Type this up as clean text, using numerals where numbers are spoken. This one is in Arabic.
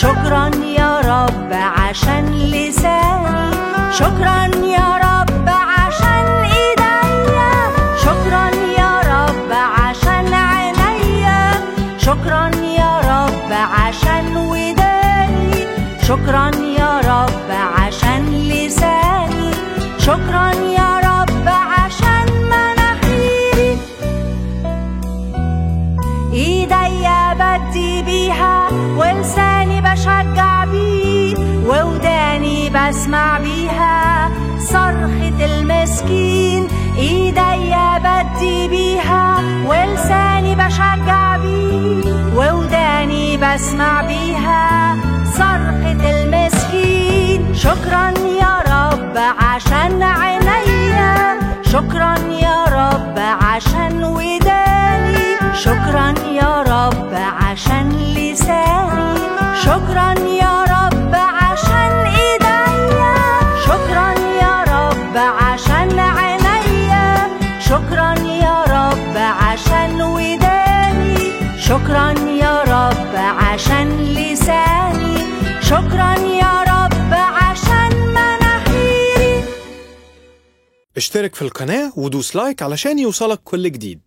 شكرا يا رب عشان لساني، شكرا يا رب عشان ايديا، شكرا يا رب عشان عينيا، شكرا يا رب عشان وداني، شكرا يا رب عشان لساني، شكرا يا رب عشان مناخيري. ايديا بدي بيها ولساني بشجع بيه، ووداني بسمع بيها صرخة المسكين. ايديا بدي بيها ولساني بشجع بيه، ووداني بسمع بيها صرخة المسكين. شكرا يا رب عشان عينيا، شكرا يا رب عشان وداني، شكرا يا رب عشان لساني، شكرا يا رب عشان ايديا، شكرا يا رب عشان عينيا، شكرا يا رب عشان وداني، شكرا يا رب عشان لساني، شكرا يا رب عشان مناخيري. اشترك في القناة ودوس لايك علشان يوصلك كل جديد.